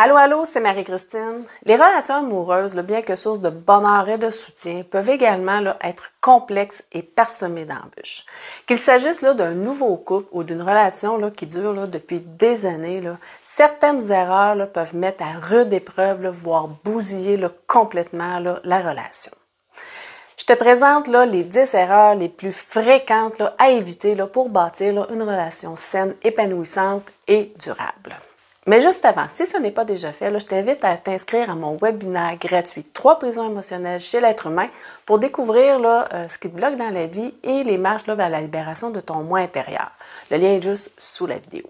Allô, allô, c'est Marie-Christine. Les relations amoureuses, bien que source de bonheur et de soutien, peuvent également être complexes et parsemées d'embûches. Qu'il s'agisse d'un nouveau couple ou d'une relation qui dure depuis des années, certaines erreurs peuvent mettre à rude épreuve, voire bousiller complètement la relation. Je te présente les 10 erreurs les plus fréquentes à éviter pour bâtir une relation saine, épanouissante et durable. Mais juste avant, si ce n'est pas déjà fait, je t'invite à t'inscrire à mon webinaire gratuit 3 prisons émotionnelles chez l'être humain pour découvrir ce qui te bloque dans la vie et les marches vers la libération de ton moi intérieur. Le lien est juste sous la vidéo.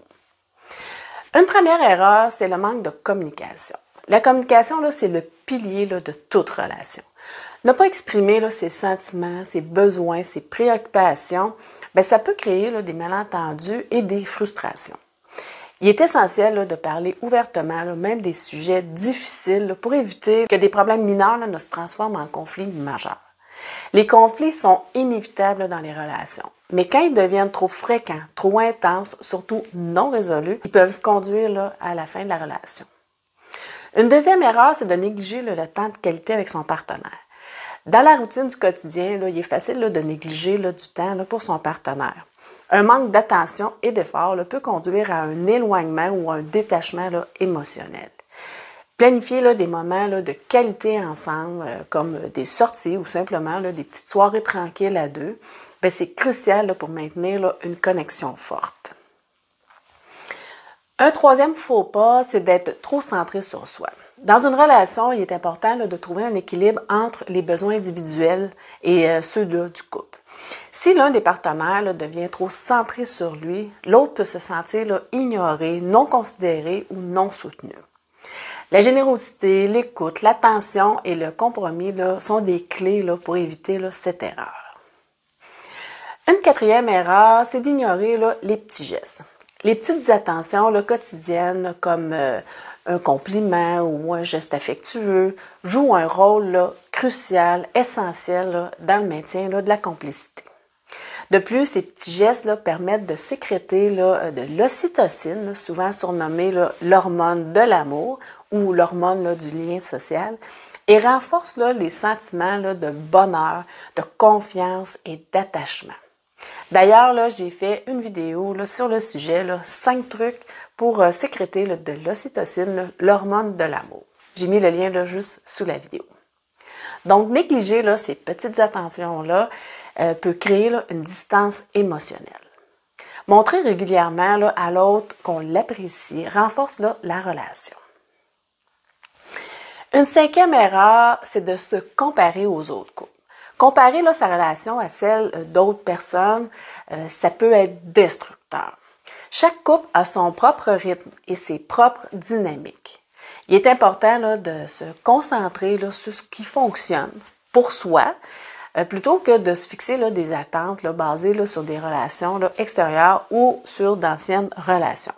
Une première erreur, c'est le manque de communication. La communication, c'est le pilier de toute relation. Ne pas exprimer ses sentiments, ses besoins, ses préoccupations, ça peut créer des malentendus et des frustrations. Il est essentiel de parler ouvertement, même des sujets difficiles, pour éviter que des problèmes mineurs ne se transforment en conflits majeurs. Les conflits sont inévitables dans les relations, mais quand ils deviennent trop fréquents, trop intenses, surtout non résolus, ils peuvent conduire à la fin de la relation. Une deuxième erreur, c'est de négliger le temps de qualité avec son partenaire. Dans la routine du quotidien, il est facile de négliger du temps pour son partenaire. Un manque d'attention et d'effort peut conduire à un éloignement ou un détachement émotionnel. Planifier des moments de qualité ensemble, comme des sorties ou simplement des petites soirées tranquilles à deux, c'est crucial pour maintenir une connexion forte. Un troisième faux pas, c'est d'être trop centré sur soi. Dans une relation, il est important de trouver un équilibre entre les besoins individuels et ceux du couple. Si l'un des partenaires devient trop centré sur lui, l'autre peut se sentir ignoré, non considéré ou non soutenu. La générosité, l'écoute, l'attention et le compromis sont des clés pour éviter cette erreur. Une quatrième erreur, c'est d'ignorer les petits gestes. Les petites attentions quotidiennes comme un compliment ou un geste affectueux jouent un rôle crucial, essentiel dans le maintien de la complicité. De plus, ces petits gestes permettent de sécréter de l'ocytocine, souvent surnommée l'hormone de l'amour ou l'hormone du lien social, et renforcent les sentiments de bonheur, de confiance et d'attachement. D'ailleurs, j'ai fait une vidéo sur le sujet, 5 trucs pour sécréter de l'ocytocine, l'hormone de l'amour. J'ai mis le lien juste sous la vidéo. Donc, négliger ces petites attentions-là peut créer une distance émotionnelle. Montrer régulièrement à l'autre qu'on l'apprécie renforce la relation. Une cinquième erreur, c'est de se comparer aux autres couples. Comparer sa relation à celle d'autres personnes, ça peut être destructeur. Chaque couple a son propre rythme et ses propres dynamiques. Il est important de se concentrer sur ce qui fonctionne pour soi, plutôt que de se fixer des attentes basées sur des relations extérieures ou sur d'anciennes relations.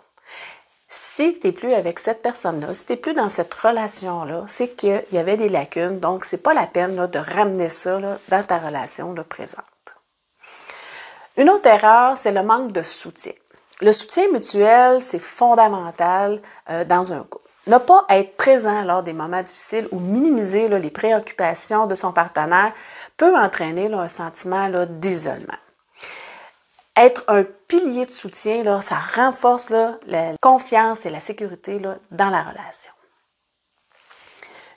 Si tu n'es plus avec cette personne-là, si tu n'es plus dans cette relation-là, c'est qu'il y avait des lacunes, donc ce n'est pas la peine de ramener ça dans ta relation présente. Une autre erreur, c'est le manque de soutien. Le soutien mutuel, c'est fondamental dans un couple. Ne pas être présent lors des moments difficiles ou minimiser les préoccupations de son partenaire peut entraîner un sentiment d'isolement. Être un pilier de soutien, ça renforce la confiance et la sécurité dans la relation.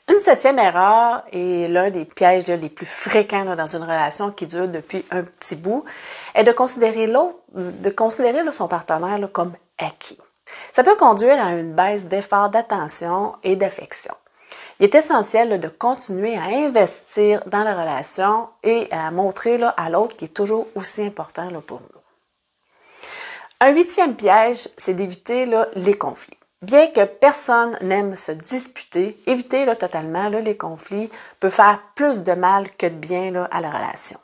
Une septième erreur est l'un des pièges les plus fréquents dans une relation qui dure depuis un petit bout, est de considérer son partenaire comme acquis. Ça peut conduire à une baisse d'effort d'attention et d'affection. Il est essentiel de continuer à investir dans la relation et à montrer à l'autre qu'il est toujours aussi important pour nous. Un huitième piège, c'est d'éviter les conflits. Bien que personne n'aime se disputer, éviter totalement les conflits peut faire plus de mal que de bien à la relation.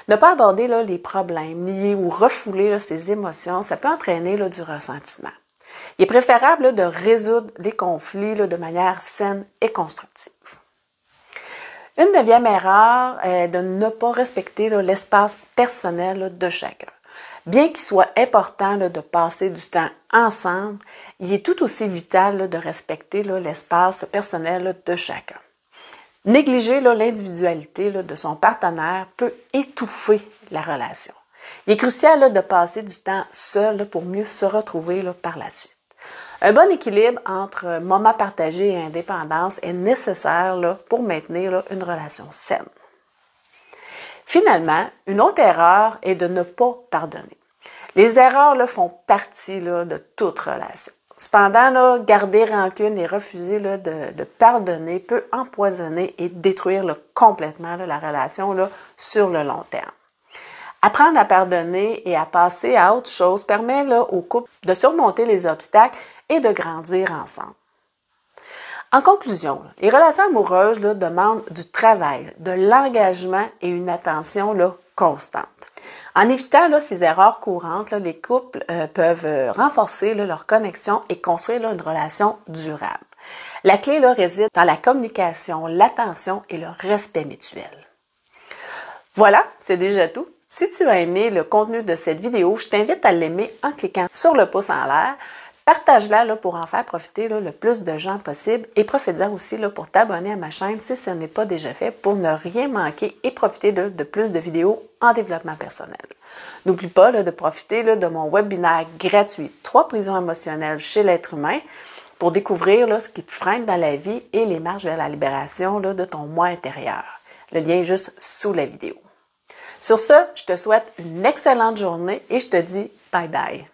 Ne pas aborder les problèmes, nier ou refouler ses émotions, ça peut entraîner du ressentiment. Il est préférable de résoudre les conflits de manière saine et constructive. Une neuvième erreur est de ne pas respecter l'espace personnel de chacun. Bien qu'il soit important là, de passer du temps ensemble, il est tout aussi vital là, de respecter là, l'espace personnel là, de chacun. Négliger là, l'individualité là, de son partenaire peut étouffer la relation. Il est crucial là, de passer du temps seul là, pour mieux se retrouver là, par la suite. Un bon équilibre entre moments partagés et indépendance est nécessaire là, pour maintenir là, une relation saine. Finalement, une autre erreur est de ne pas pardonner. Les erreurs là, font partie là, de toute relation. Cependant, là, garder rancune et refuser là, de pardonner peut empoisonner et détruire là, complètement là, la relation là, sur le long terme. Apprendre à pardonner et à passer à autre chose permet là, au couple de surmonter les obstacles et de grandir ensemble. En conclusion, les relations amoureuses là, demandent du travail, de l'engagement et une attention là, constante. En évitant là, ces erreurs courantes, là, les couples peuvent renforcer là, leur connexion et construire là, une relation durable. La clé là, réside dans la communication, l'attention et le respect mutuel. Voilà, c'est déjà tout. Si tu as aimé le contenu de cette vidéo, je t'invite à l'aimer en cliquant sur le pouce en l'air. Partage-la là, pour en faire profiter là, le plus de gens possible et profite-en aussi là, pour t'abonner à ma chaîne si ce n'est pas déjà fait pour ne rien manquer et profiter de plus de vidéos en développement personnel. N'oublie pas là, de profiter là, de mon webinaire gratuit « 3 prisons émotionnelles chez l'être humain » pour découvrir là, ce qui te freine dans la vie et les marches vers la libération là, de ton moi intérieur. Le lien est juste sous la vidéo. Sur ce, je te souhaite une excellente journée et je te dis bye bye.